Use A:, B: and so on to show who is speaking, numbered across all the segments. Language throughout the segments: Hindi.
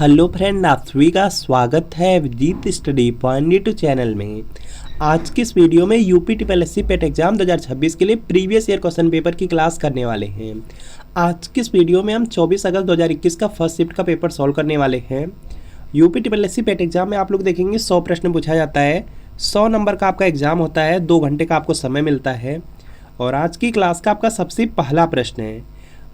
A: हेलो फ्रेंड, आप सभी का स्वागत है विदित स्टडी पॉइंट यूट्यूब चैनल में। आज की इस वीडियो में यूपी ट्रिपल एससी पेट एग्जाम 2026 के लिए प्रीवियस ईयर क्वेश्चन पेपर की क्लास करने वाले हैं। आज की इस वीडियो में हम 24 अगस्त 2021 का फर्स्ट शिफ्ट का पेपर सॉल्व करने वाले हैं। यूपी ट्रिपल एससी पेट एग्जाम में आप लोग देखेंगे 100 प्रश्न पूछा जाता है। 100 नंबर का आपका एग्जाम होता है, 2 घंटे का आपको समय मिलता है। और आज की क्लास का आपका सबसे पहला प्रश्न है,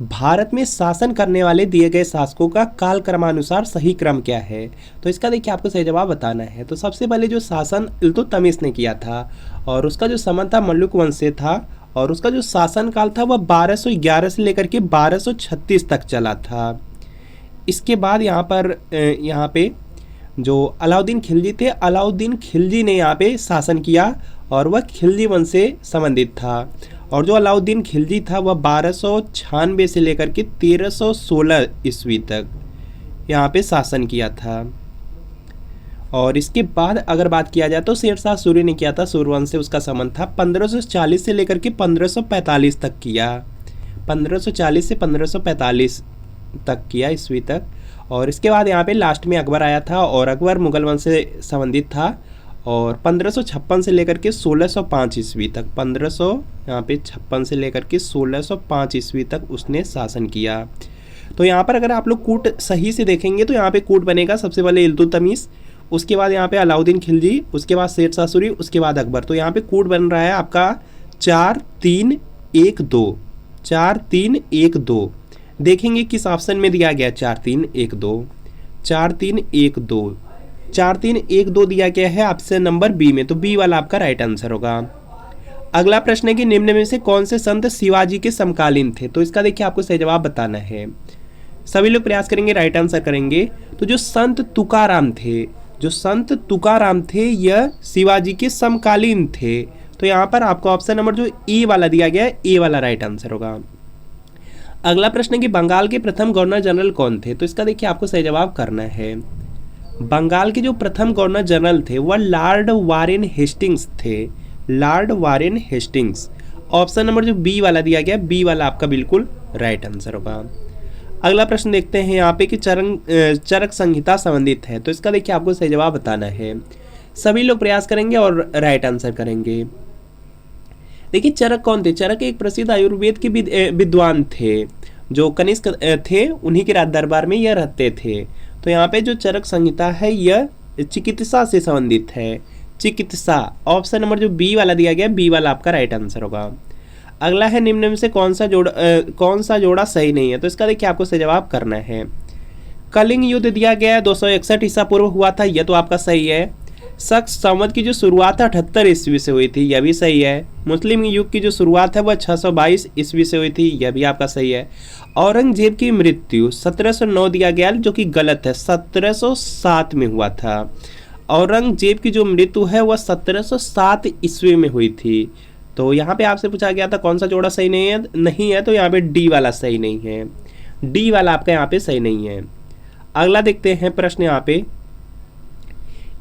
A: भारत में शासन करने वाले दिए गए शासकों का काल क्रमानुसार सही क्रम क्या है। तो इसका देखिए आपको सही जवाब बताना है। तो सबसे पहले जो शासन इल्तुतमिश ने किया था और उसका जो समय था मल्लुक वंश से था और उसका जो शासन काल था वह 1211 से लेकर के 1236 तक चला था। इसके बाद यहाँ पे जो अलाउद्दीन खिलजी थे, अलाउद्दीन खिलजी ने यहाँ पे शासन किया और वह खिलजी वंश से संबंधित था। और जो अलाउद्दीन खिलजी था वह 1296 से लेकर के 1316 ईस्वी तक यहाँ पे शासन किया था। और इसके बाद अगर बात किया जाए तो शेरशाह सूरी ने किया था, सूर्यवंश से उसका संबंध था। 1540 से लेकर के 1545 तक किया, 1540 से 1545 तक किया ईस्वी तक। और इसके बाद यहाँ पे लास्ट में अकबर आया था और अकबर मुगल वंश से संबंधित था और 1556 से लेकर के 1605 ईस्वी तक, 1556 से लेकर के 1605 ईस्वी तक उसने शासन किया। तो यहाँ पर अगर आप लोग कूट सही से देखेंगे तो यहाँ पे कूट बनेगा सबसे पहले इल्तुतमिश, उसके बाद यहाँ पे अलाउद्दीन खिलजी, उसके बाद शेरशाह सूरी, उसके बाद अकबर। तो यहाँ पे कूट बन रहा है आपका 4312, 4312। देखेंगे किस ऑप्शन में दिया गया 4312, 4312, 4312 दिया गया है ऑप्शन नंबर बी में। तो बी वाला आपका राइट आंसर होगा। अगला प्रश्न है कि निम्न में से कौन से संत शिवाजी के समकालीन थे। तो इसका देखिए आपको सही जवाब बताना है। सभी लोग प्रयास करेंगे, राइट आंसर करेंगे। तो जो संत तुकाराम थे, जो संत तुकाराम थे यह शिवाजी के समकालीन थे। तो यहाँ पर आपको ऑप्शन नंबर जो ए वाला दिया गया है, ए वाला राइट आंसर होगा। अगला प्रश्न है कि बंगाल के प्रथम गवर्नर जनरल कौन थे। तो इसका देखिए आपको सही जवाब करना है। बंगाल के जो प्रथम गवर्नर जनरल थे वह लॉर्ड वारेन हेस्टिंग्स थे, Lord Warren Hastings. Option number जो बी वाला दिया गया, बी वाला आपका बिल्कुल राइट आंसर होगा। अगला प्रश्न देखते हैं यहाँ पे कि चरक संहिता संबंधित है। तो इसका देखिए आपको सही जवाब बताना है। सभी लोग प्रयास करेंगे और राइट आंसर करेंगे। देखिए चरक कौन थे। चरक एक प्रसिद्ध आयुर्वेद के विद्वान थे जो कनिष्क थे, उन्हीं के राज दरबार में यह रहते थे। तो यहाँ पे जो चरक संहिता है यह चिकित्सा से संबंधित है, चिकित्सा। ऑप्शन नंबर जो बी वाला दिया गया, बी वाला आपका राइट आंसर होगा। अगला है निम्न में से कौन सा जोड़ा सही नहीं है। तो इसका देखिए आपको सही जवाब करना है। कलिंग युद्ध दिया गया है 261 ईसा पूर्व हुआ था, यह तो आपका सही है। शक संवत की जो शुरुआत 78 ईस्वी से हुई थी, यह भी सही है। मुस्लिम युग की जो शुरुआत है वह 622 ईस्वी से हुई थी, यह भी आपका सही है। औरंगजेब की मृत्यु 1709 दिया गया जो कि गलत है, 1707 में हुआ था। औरंगजेब की जो मृत्यु है वह 1707 ईस्वी में हुई थी। तो यहाँ पे आपसे पूछा गया था कौन सा जोड़ा सही नहीं है, तो यहाँ पे डी वाला सही नहीं है, डी वाला आपका यहाँ पे सही नहीं है। अगला देखते हैं प्रश्न यहाँ पे,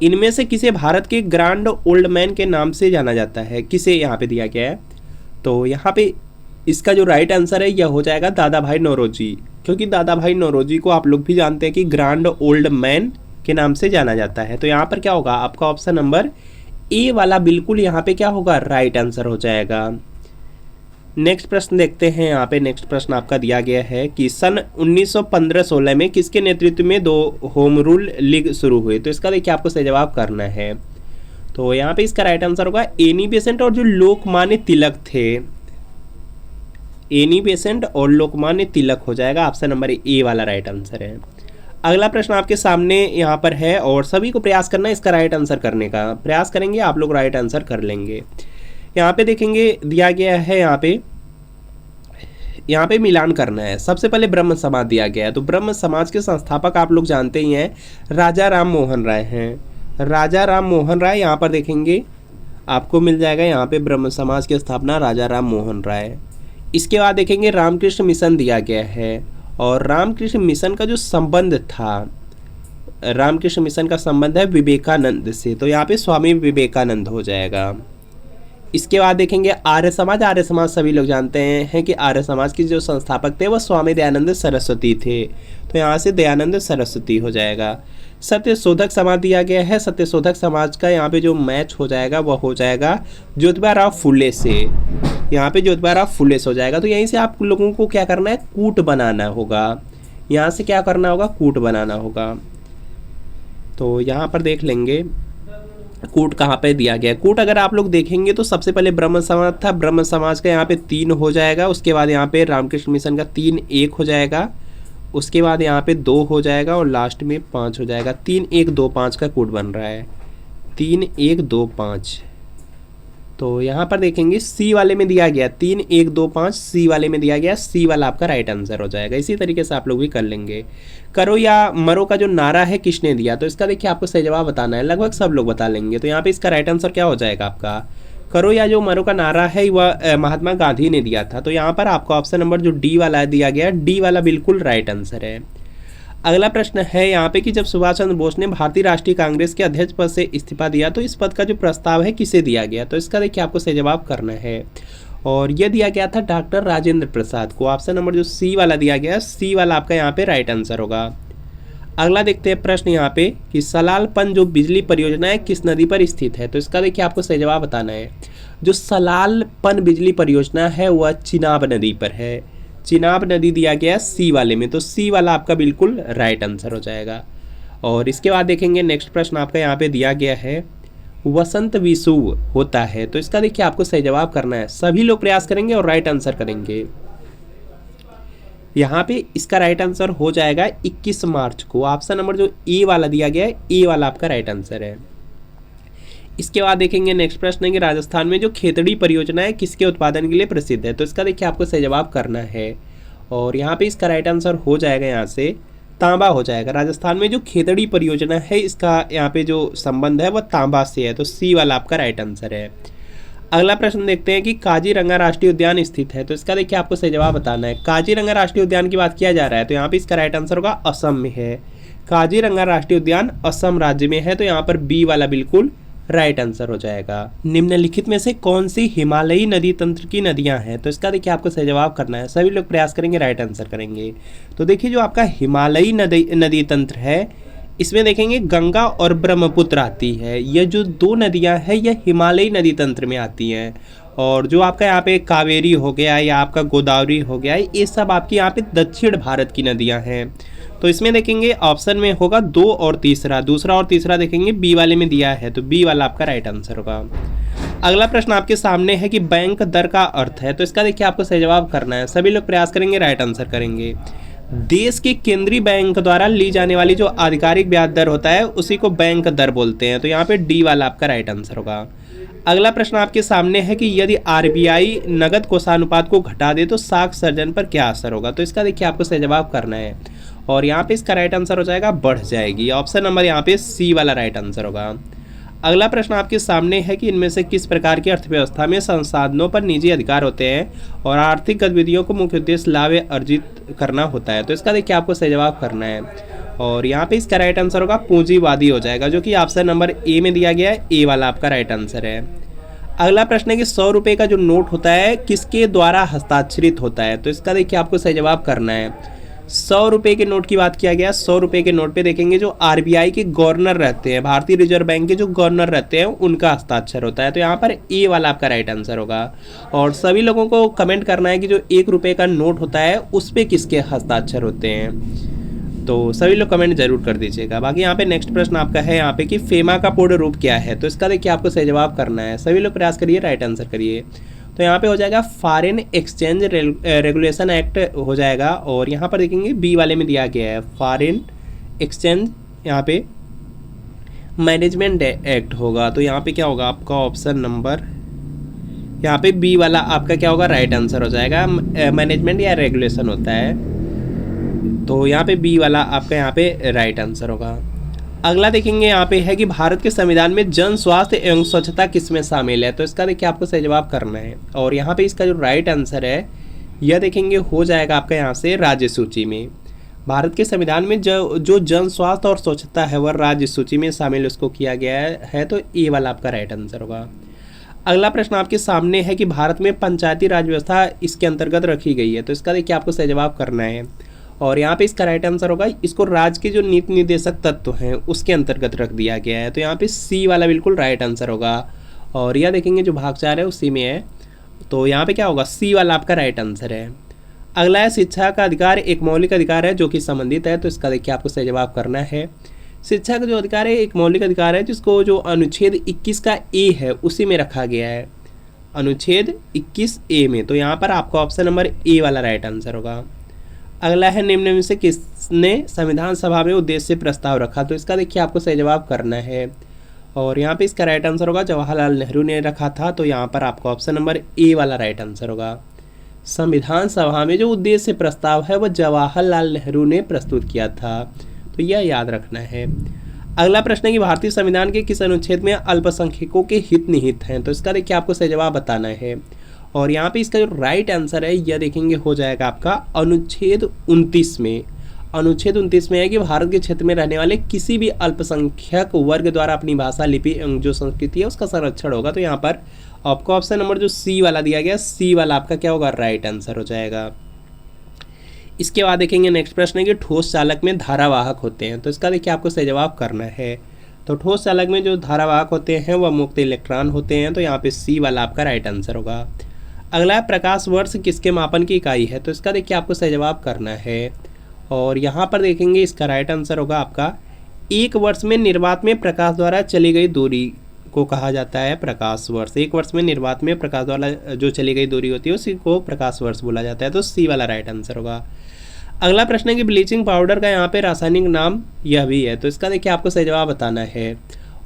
A: इनमें से किसे भारत के ग्रैंड ओल्ड मैन के नाम से जाना जाता है, किसे यहाँ पे दिया गया है। तो यहाँ पे इसका जो राइट आंसर है यह हो जाएगा दादा भाई नौरोजी, क्योंकि दादा भाई नौरोजी को आप लोग भी जानते हैं कि ग्रैंड ओल्ड मैन के नाम से जाना जाता है। तो यहाँ पर क्या होगा आपका ऑप्शन नंबर ए वाला बिल्कुल यहाँ पे क्या होगा राइट आंसर हो जाएगा। नेक्स्ट प्रश्न देखते हैं। यहाँ पे नेक्स्ट प्रश्न आपका दिया गया है कि सन 1915-16 में किसके नेतृत्व में 2 होम रूल लीग शुरू हुई। तो इसका देखिए आपको सही जवाब करना है। तो यहाँ पे इसका राइट आंसर होगा एनी बेसेंट और जो लोकमान्य तिलक थे, एनी बेसेंट और लोकमान्य तिलक हो जाएगा। ऑप्शन नंबर ए वाला राइट आंसर है। अगला प्रश्न आपके सामने यहाँ पर है और सभी को प्रयास करना है इसका राइट आंसर करने का। प्रयास करेंगे आप लोग राइट आंसर कर लेंगे। यहाँ पे देखेंगे दिया गया है, यहाँ पे मिलान करना है। सबसे पहले ब्रह्म समाज दिया गया है। तो ब्रह्म समाज के संस्थापक आप लोग जानते ही हैं, राजा राम मोहन राय हैं। राजा राम मोहन राय यहाँ पर देखेंगे आपको मिल जाएगा, यहाँ पे ब्रह्म समाज की स्थापना राजा राम मोहन राय। इसके बाद देखेंगे रामकृष्ण मिशन दिया गया है और रामकृष्ण मिशन का जो संबंध था, रामकृष्ण मिशन का संबंध है विवेकानंद से। तो यहाँ पे स्वामी विवेकानंद हो जाएगा। इसके बाद देखेंगे आर्य समाज। आर्य समाज सभी लोग जानते हैं कि आर्य समाज के जो संस्थापक थे वह स्वामी दयानंद सरस्वती थे, तो यहाँ से दयानंद सरस्वती हो जाएगा। सत्यशोधक समाज दिया गया है। सत्यशोधक समाज का यहाँ पे जो मैच हो जाएगा वह हो जाएगा ज्योतिबा राव फुले से। यहाँ पे ज्योतिबा राव फुले से हो जाएगा। तो यहीं से आप लोगों को क्या करना है, कूट बनाना होगा। यहाँ से क्या करना होगा, कूट बनाना होगा। तो यहाँ पर देख लेंगे कूट कहाँ पे दिया गया है। कूट अगर आप लोग देखेंगे तो सबसे पहले ब्रह्म समाज था। ब्रह्म समाज का यहाँ पे 3 हो जाएगा। उसके बाद यहाँ पे रामकृष्ण मिशन का 3 1 हो जाएगा। उसके बाद यहाँ पे 2 हो जाएगा और लास्ट में 5 हो जाएगा। 3 1 2 5 का कूट बन रहा है, 3 1 2 5। तो यहाँ पर देखेंगे सी वाले में दिया गया 3 1 2 5, सी वाले में दिया गया, सी वाला आपका राइट आंसर हो जाएगा। इसी तरीके से आप लोग भी कर लेंगे। करो या मरो का जो नारा है किसने दिया, तो इसका देखिए आपको सही जवाब बताना है। लगभग सब लोग बता लेंगे। तो यहाँ पे इसका राइट आंसर क्या हो जाएगा आपका, करो या जो मरो का नारा है वह महात्मा गांधी ने दिया था। तो यहाँ पर आपको ऑप्शन नंबर जो डी वाला दिया गया, डी वाला बिल्कुल राइट आंसर है। अगला प्रश्न है यहाँ पे कि जब सुभाष चंद्र बोस ने भारतीय राष्ट्रीय कांग्रेस के अध्यक्ष पद से इस्तीफा दिया तो इस पद का जो प्रस्ताव है किसे दिया गया, तो इसका देखिए आपको सही जवाब करना है। और यह दिया गया था डॉक्टर राजेंद्र प्रसाद को। ऑप्शन नंबर जो सी वाला दिया गया, सी वाला आपका यहाँ पे राइट आंसर होगा। अगला देखते हैं प्रश्न यहाँ पे कि सलालपन जो बिजली परियोजना है किस नदी पर स्थित है, तो इसका देखिए आपको सही जवाब बताना है। जो सलालपन बिजली परियोजना है वह चिनाब नदी पर है। चिनाब नदी दिया गया सी वाले में, तो सी वाला आपका बिल्कुल राइट आंसर हो जाएगा। और इसके बाद देखेंगे नेक्स्ट प्रश्न आपका यहाँ पे दिया गया है वसंत विषुव होता है, तो इसका देखिए आपको सही जवाब करना है। सभी लोग प्रयास करेंगे और राइट आंसर करेंगे। यहाँ पे इसका राइट आंसर हो जाएगा 21 मार्च को। ऑप्शन नंबर जो ए वाला दिया गया है, ए वाला आपका राइट आंसर है। इसके बाद देखेंगे नेक्स्ट प्रश्न है कि राजस्थान में जो खेतड़ी परियोजना है किसके उत्पादन के लिए प्रसिद्ध है, तो इसका देखिए आपको सही जवाब करना है। और यहाँ पे इसका राइट आंसर हो जाएगा यहाँ से तांबा हो जाएगा। राजस्थान में जो खेतड़ी परियोजना है इसका यहाँ पे जो संबंध है वह तांबा से है, तो सी वाला आपका राइट आंसर है। अगला प्रश्न देखते हैं कि काजीरंगा राष्ट्रीय उद्यान स्थित है, तो इसका देखिए आपको सही जवाब बताना है। काजीरंगा राष्ट्रीय उद्यान की बात किया जा रहा है, तो यहाँ पे इसका राइट आंसर होगा असम में है। काजीरंगा राष्ट्रीय उद्यान असम राज्य में है, तो यहाँ पर बी वाला बिल्कुल राइट आंसर हो जाएगा। निम्नलिखित में से कौन सी हिमालयी नदी तंत्र की नदियां हैं, तो इसका देखिए आपको सही जवाब करना है। सभी लोग प्रयास करेंगे, राइट आंसर करेंगे। तो देखिए जो आपका हिमालयी नदी तंत्र है इसमें देखेंगे गंगा और ब्रह्मपुत्र आती है। यह जो 2 नदियां हैं यह हिमालयी नदी तंत्र में आती हैं। और जो आपका यहाँ पे कावेरी हो गया या आपका गोदावरी हो गया, ये सब आपकी यहाँ पे दक्षिण भारत की नदियां हैं। तो इसमें देखेंगे ऑप्शन में होगा 2 और तीसरा, दूसरा और तीसरा देखेंगे बी वाले में दिया है, तो बी वाला आपका राइट आंसर होगा। अगला प्रश्न आपके सामने है कि बैंक दर का अर्थ है, तो इसका देखिए आपको सही जवाब करना है। सभी लोग प्रयास करेंगे, राइट आंसर करेंगे। देश के केंद्रीय बैंक द्वारा ली जाने वाली जो आधिकारिक ब्याज दर होता है उसी को बैंक दर बोलते हैं, तो यहाँ पे डी वाला आपका राइट आंसर होगा। अगला प्रश्न आपके सामने है कि यदि आरबीआई नगद कोषानुपात को घटा दे तो साख सर्जन पर क्या असर होगा, तो इसका देखिए आपको सही जवाब करना है। और यहाँ पे इसका राइट आंसर हो जाएगा बढ़ जाएगी। ऑप्शन नंबर यहाँ पे सी वाला राइट आंसर होगा। अगला प्रश्न आपके सामने है कि इनमें से किस प्रकार की अर्थव्यवस्था में संसाधनों पर निजी अधिकार होते हैं और आर्थिक गतिविधियों को मुख्य उद्देश्य लाभ अर्जित करना होता है, तो इसका देखिए आपको सही जवाब करना है। और यहाँ पे इसका राइट आंसर होगा पूंजीवादी हो जाएगा, जो कि ऑप्शन नंबर ए में दिया गया है, ए वाला आपका राइट आंसर है। अगला प्रश्न है कि 100 रुपये का जो नोट होता है किसके द्वारा हस्ताक्षरित होता है, तो इसका देखिए आपको सही जवाब करना है। 100 रुपये के नोट की बात किया गया। 100 रुपये के नोट पे देखेंगे जो आरबीआई के गवर्नर रहते हैं, भारतीय रिजर्व बैंक के जो गवर्नर रहते हैं उनका हस्ताक्षर होता है, तो यहाँ पर ए वाला आपका राइट आंसर होगा। और सभी लोगों को कमेंट करना है कि जो 1 रुपये का नोट होता है उस पर किसके हस्ताक्षर होते हैं, तो सभी लोग कमेंट जरूर कर दीजिएगा। बाकी यहाँ पे नेक्स्ट प्रश्न आपका है यहाँ पे कि फेमा का पूर्ण रूप क्या है, तो इसका देखिए आपको सही जवाब करना है। सभी लोग प्रयास करिए, राइट आंसर करिए। तो यहाँ पे हो जाएगा फॉरेन एक्सचेंज रेगुलेशन एक्ट हो जाएगा। और यहाँ पर देखेंगे बी वाले में दिया गया है फॉरेन एक्सचेंज यहाँ पे मैनेजमेंट एक्ट होगा, तो यहाँ पे क्या होगा आपका ऑप्शन नंबर यहाँ पे बी वाला आपका क्या होगा राइट आंसर हो जाएगा। मैनेजमेंट या रेगुलेशन होता है, तो यहाँ पे बी वाला आपका यहाँ पे राइट आंसर होगा। अगला देखेंगे यहाँ पे है कि भारत के संविधान में जन स्वास्थ्य एवं स्वच्छता किसमें शामिल है, तो इसका देखिए आपको सही जवाब करना है। और यहाँ पे इसका जो राइट आंसर है यह देखेंगे हो जाएगा आपका यहाँ से राज्य सूची में। भारत के संविधान में जो जन स्वास्थ्य और स्वच्छता है वह राज्य सूची में शामिल उसको किया गया है, तो ए वाला आपका राइट आंसर होगा। अगला प्रश्न आपके सामने है कि भारत में पंचायती राज व्यवस्था इसके अंतर्गत रखी गई है, तो इसका देखिए आपको सही जवाब करना है। और यहाँ पे इसका राइट आंसर होगा, इसको राज्य के जो नीति निर्देशक तत्व हैं उसके अंतर्गत रख दिया गया है, तो यहाँ पे सी वाला बिल्कुल राइट आंसर होगा। और यह देखेंगे जो भाग 4 है उसी में है, तो यहाँ पे क्या होगा, सी वाला आपका राइट आंसर है। अगला है शिक्षा का अधिकार एक मौलिक अधिकार है जो कि संबंधित है, तो इसका देखिए आपको सही जवाब करना है। शिक्षा का जो अधिकार है एक मौलिक अधिकार है जिसको जो अनुच्छेद 21 का ए है उसी में रखा गया है, अनुच्छेद 21 ए में, तो यहाँ पर आपका ऑप्शन नंबर ए वाला राइट आंसर होगा। अगला है निम्न में से किसने संविधान सभा में उद्देश्य प्रस्ताव रखा, तो इसका देखिए आपको सही जवाब करना है। और यहाँ पे इसका राइट आंसर होगा जवाहरलाल नेहरू ने रखा था, तो यहाँ पर आपका ऑप्शन नंबर ए वाला राइट आंसर होगा। संविधान सभा में जो उद्देश्य प्रस्ताव है वह जवाहरलाल नेहरू ने प्रस्तुत किया था, तो यह याद रखना है। अगला प्रश्न है कि भारतीय संविधान के किस अनुच्छेद में अल्पसंख्यकों के हित निहित हैं, तो इसका देखिए आपको सही जवाब बताना है। और यहाँ पे इसका जो राइट आंसर है यह देखेंगे हो जाएगा आपका अनुच्छेद 29 में। अनुच्छेद 29 में है कि भारत के क्षेत्र में रहने वाले किसी भी अल्पसंख्यक वर्ग द्वारा अपनी भाषा, लिपि एवं जो संस्कृति है उसका संरक्षण होगा, तो यहाँ पर आपको ऑप्शन नंबर जो सी वाला दिया गया, सी वाला आपका क्या होगा, राइट आंसर हो जाएगा। इसके बाद देखेंगे नेक्स्ट प्रश्न है कि ठोस चालक में धारावाहक होते हैं, तो इसका देखिए आपको सही जवाब करना है। तो ठोस चालक में जो धारावाहक होते हैं वह मुक्त इलेक्ट्रॉन होते हैं, तो यहाँ पे सी वाला आपका राइट आंसर होगा। अगला है प्रकाश वर्ष किसके मापन की इकाई है, तो इसका देखिए आपको सही जवाब करना है। और यहाँ पर देखेंगे इसका राइट आंसर होगा आपका एक वर्ष में निर्वात में प्रकाश द्वारा चली गई दूरी को कहा जाता है प्रकाश वर्ष। एक वर्ष में निर्वात में प्रकाश द्वारा जो चली गई दूरी होती है उसी को प्रकाश वर्ष बोला जाता है, तो सी वाला राइट आंसर होगा। अगला प्रश्न है कि ब्लीचिंग पाउडर का यहाँ पे रासायनिक नाम यह भी है, तो इसका देखिए आपको सही जवाब बताना है।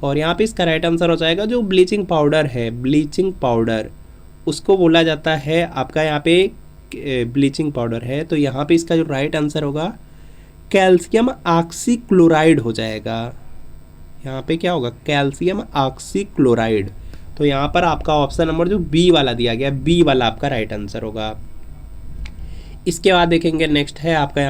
A: और यहाँ पे इसका राइट आंसर हो जाएगा जो ब्लीचिंग पाउडर है, ब्लीचिंग पाउडर उसको बोला जाता है आपका यहाँ पे ब्लीचिंग पाउडर है, तो यहाँ पे इसका जो राइट आंसर होगा कैल्शियम ऑक्सीक्लोराइड हो जाएगा। यहाँ पे क्या होगा, कैल्शियम ऑक्सीक्लोराइड, तो यहाँ पर आपका ऑप्शन नंबर जो बी वाला दिया गया, बी वाला आपका राइट आंसर होगा। इसके बाद देखेंगे नेक्स्ट है आपका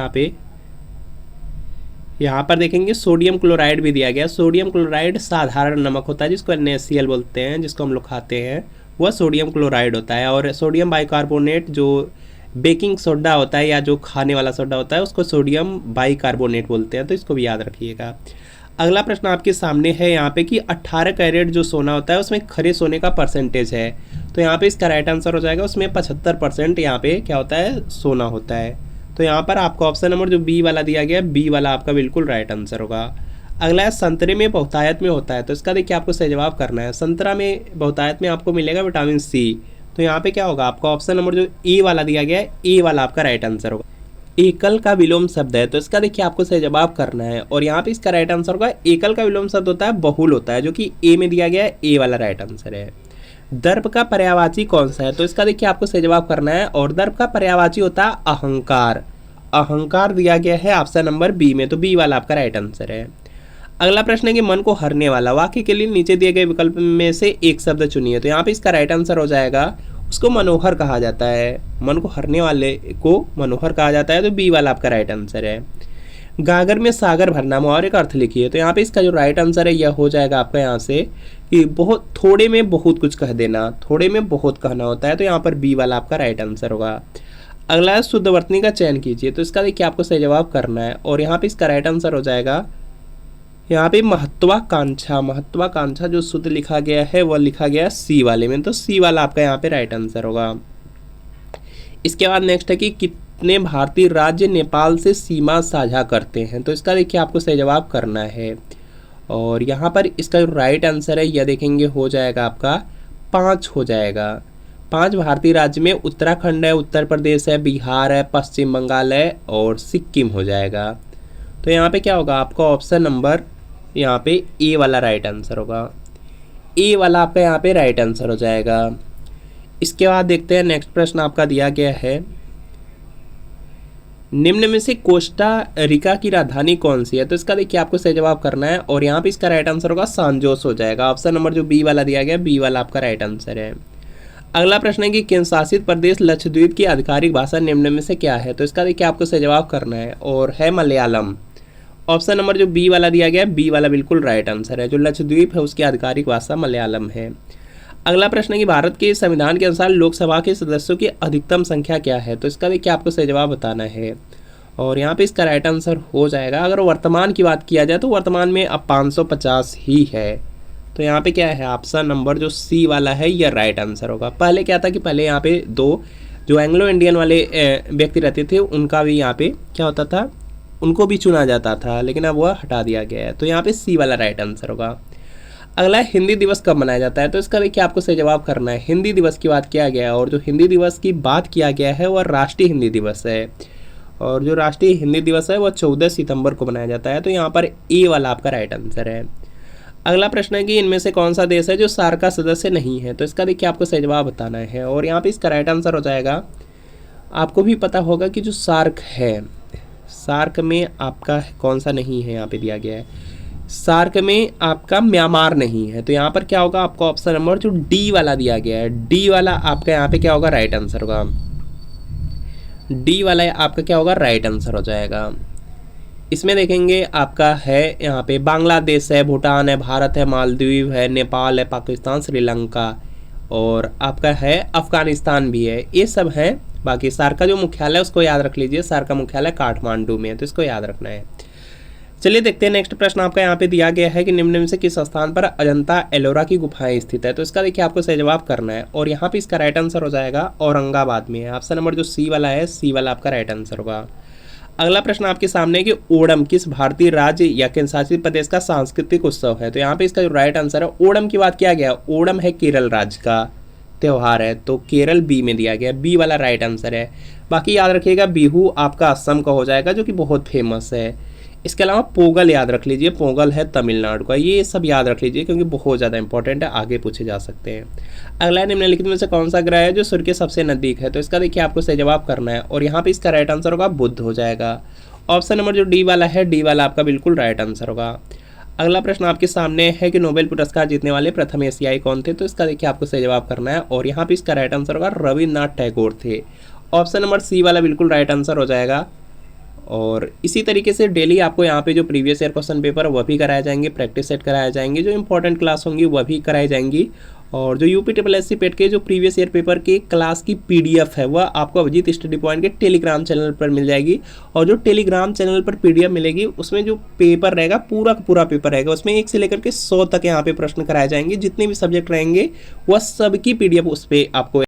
A: यहाँ पर देखेंगे सोडियम क्लोराइड भी दिया गया। सोडियम क्लोराइड साधारण नमक होता है जिसको NaCl बोलते हैं, जिसको हम लोग खाते हैं, वह सोडियम क्लोराइड होता है। और सोडियम बाइकार्बोनेट जो बेकिंग सोडा होता है या जो खाने वाला सोडा होता है उसको सोडियम बाइकार्बोनेट बोलते हैं, तो इसको भी याद रखिएगा। अगला प्रश्न आपके सामने है यहाँ पे कि 18 कैरेट जो सोना होता है उसमें खरे सोने का परसेंटेज है, तो यहाँ पे इसका राइट आंसर हो जाएगा उसमें 75% यहाँ पे क्या होता है, सोना होता है। तो यहाँ पर आपका ऑप्शन नंबर जो बी वाला दिया गया, बी वाला आपका बिल्कुल राइट आंसर होगा। अगला है संतरे में बहुतायत में होता है, तो इसका देखिए आपको सही जवाब करना है। संतरा में बहुतायत में आपको मिलेगा विटामिन सी, तो यहाँ पे क्या होगा, आपका ऑप्शन नंबर जो ए वाला दिया गया है, ए वाला आपका राइट आंसर होगा। एकल का विलोम शब्द है, तो इसका देखिए आपको सही जवाब करना है। और यहाँ पे इसका राइट आंसर होगा एकल का विलोम शब्द होता है बहुल होता है, जो कि ए में दिया गया है, ए वाला राइट आंसर है। दर्प का पर्यायवाची कौन सा है, तो इसका देखिए आपको सही जवाब करना है। और दर्प का पर्यायवाची होता है अहंकार, अहंकार दिया गया है ऑप्शन नंबर बी में, तो बी वाला आपका राइट आंसर है। अगला प्रश्न है कि मन को हरने वाला वाक्य के लिए नीचे दिए गए विकल्प में से एक शब्द चुनिए, तो यहाँ पे इसका राइट आंसर हो जाएगा उसको मनोहर कहा जाता है, मन को हरने वाले को मनोहर कहा जाता है, तो बी वाला आपका राइट आंसर है। गागर में सागर भरना और एक अर्थ लिखिए, तो यहाँ पे इसका जो राइट आंसर है यह हो जाएगा आपका यहाँ से कि बहुत थोड़े में बहुत कुछ कह देना, थोड़े में बहुत कहना होता है, तो यहाँ पर बी वाला आपका राइट आंसर होगा। अगला है शुद्धवर्तनी का चयन कीजिए, तो इसका देखिए आपको सही जवाब करना है। और यहाँ पे इसका राइट आंसर हो जाएगा यहाँ पे महत्वाकांक्षा, महत्वाकांक्षा जो शुद्ध लिखा गया है वह लिखा गया सी वाले में, तो सी वाला आपका यहाँ पे राइट आंसर होगा। इसके बाद नेक्स्ट है कि कितने भारतीय राज्य नेपाल से सीमा साझा करते हैं, तो इसका देखिए आपको सही जवाब करना है। और यहाँ पर इसका जो राइट आंसर है यह देखेंगे हो जाएगा आपका 5 हो जाएगा। 5 भारतीय राज्य में उत्तराखंड है, उत्तर प्रदेश है, बिहार है, पश्चिम बंगाल है और सिक्किम हो जाएगा। तो यहाँ पे क्या होगा, आपका ऑप्शन नंबर यहाँ पे ए वाला राइट आंसर होगा, ए वाला आपका यहाँ पे राइट आंसर हो जाएगा। इसके बाद देखते हैं नेक्स्ट प्रश्न आपका दिया गया है, निम्न में से कोस्टा रिका की राजधानी कौन सी है, तो इसका देखिए आपको सही जवाब करना है। और यहाँ पे इसका राइट आंसर होगा सान जोस हो जाएगा, ऑप्शन नंबर जो बी वाला दिया गया, बी वाला आपका राइट आंसर है। अगला प्रश्न है कि केंद्र शासित प्रदेश लक्षद्वीप की आधिकारिक भाषा निम्न में से क्या है, तो इसका देखिए आपको सही जवाब करना है और है मलयालम। ऑप्शन नंबर जो बी वाला दिया गया है, बी वाला बिल्कुल राइट आंसर है। जो लक्षद्वीप है उसकी आधिकारिक भाषा मलयालम है। अगला प्रश्न है कि भारत के संविधान के अनुसार लोकसभा के सदस्यों की अधिकतम संख्या क्या है, तो इसका देखिए आपको सही जवाब बताना है और यहाँ पे इसका राइट आंसर हो जाएगा। अगर वर्तमान की बात किया जाए तो वर्तमान में अब 550 ही है, तो यहाँ पे क्या है, ऑप्शन नंबर जो सी वाला है यह राइट आंसर होगा। पहले क्या था कि पहले यहाँ पे 2 जो एंग्लो इंडियन वाले व्यक्ति रहते थे उनका भी यहाँ पे क्या होता था, उनको भी चुना जाता था, लेकिन अब वह हटा दिया गया है, तो यहाँ पे सी वाला राइट आंसर होगा। अगला हिंदी दिवस कब मनाया जाता है, तो इसका देखिए आपको सही जवाब करना है। हिंदी दिवस की बात किया गया है और जो हिंदी दिवस की बात किया गया है वह राष्ट्रीय हिंदी दिवस है, और जो राष्ट्रीय हिंदी दिवस है वह 14 सितंबर को मनाया जाता है, तो यहाँ पर ए वाला आपका राइट आंसर है। अगला प्रश्न है कि इनमें से कौन सा देश है जो सार्क का सदस्य नहीं है, तो इसका देखिए आपको सही जवाब बताना है और यहाँ पे इसका राइट आंसर हो जाएगा, आपको भी पता होगा कि जो सार्क है, सार्क में आपका कौन सा नहीं है, यहाँ पे दिया गया है सार्क में आपका म्यांमार नहीं है, तो यहाँ पर क्या होगा, आपको ऑप्शन नंबर जो डी वाला दिया गया है, डी वाला आपका यहाँ पे क्या होगा, राइट आंसर होगा। डी वाला आपका क्या होगा, राइट आंसर हो जाएगा। इसमें देखेंगे आपका है यहाँ पे बांग्लादेश है, भूटान है, भारत है, मालदीव है, नेपाल है, पाकिस्तान, श्रीलंका और आपका है अफगानिस्तान भी है, ये सब हैं। बाकी सार्क का जो मुख्यालय उसको याद रख लीजिए, सार्क का मुख्यालय काठमांडू में है, तो इसको याद रखना है। चलिए देखते हैं नेक्स्ट प्रश्न आपका यहाँ पे दिया गया है कि निम्न में से किस स्थान पर अजंता एलोरा की गुफाएं स्थित है, तो इसका देखिए आपको सही जवाब करना है और यहाँ पे इसका राइट आंसर हो जाएगा औरंगाबाद में है। ऑप्शन नंबर जो सी वाला है, सी वाला आपका राइट आंसर होगा। अगला प्रश्न आपके सामने है कि ओणम किस भारतीय राज्य या केंद्र शासित प्रदेश का सांस्कृतिक उत्सव है, तो यहाँ पे इसका जो राइट आंसर है, ओणम की बात किया गया, ओणम है केरल राज्य का त्यौहार है, तो केरल बी में दिया गया, बी वाला राइट आंसर है। बाकी याद रखिएगा बिहू आपका असम का हो जाएगा जो कि बहुत फेमस है। इसके अलावा पोंगल याद रख लीजिए, पोंगल है तमिलनाडु का, ये सब याद रख लीजिए क्योंकि बहुत ज़्यादा इंपॉर्टेंट है, आगे पूछे जा सकते हैं। अगला निम्नलिखित में से कौन सा ग्रह है जो सूर्य के सबसे नज़दीक है, तो इसका देखिए आपको सही जवाब करना है और यहाँ पे इसका राइट आंसर होगा बुध हो जाएगा। ऑप्शन नंबर जो डी वाला है, डी वाला आपका बिल्कुल राइट आंसर होगा। अगला प्रश्न आपके सामने है कि नोबेल पुरस्कार जीतने वाले प्रथम एशियाई कौन थे, तो इसका देखिए आपको सही जवाब करना है और यहाँ पे इसका राइट आंसर होगा रविन्द्रनाथ टैगोर थे। ऑप्शन नंबर सी वाला बिल्कुल राइट आंसर हो जाएगा। और इसी तरीके से डेली आपको यहाँ पे जो प्रीवियस ईयर क्वेश्चन पेपर वह भी कराए जाएंगे, प्रैक्टिस सेट कराए जाएंगे, जो इंपॉर्टेंट क्लास होंगी वह भी कराई जाएंगी और जो UPSSC पेट के जो प्रीवियस ईयर पेपर के क्लास की PDF है वह आपको अभिजीत स्टडी पॉइंट के टेलीग्राम चैनल पर मिल जाएगी और जो टेलीग्राम चैनल पर PDF मिलेगी उसमें जो पेपर रहेगा पूरा का पूरा पेपर रहेगा, उसमें 1 से लेकर के 100 तक यहाँ पे प्रश्न कराए जाएंगे, जितने भी सब्जेक्ट रहेंगे वह सबकी PDF उस पर आपको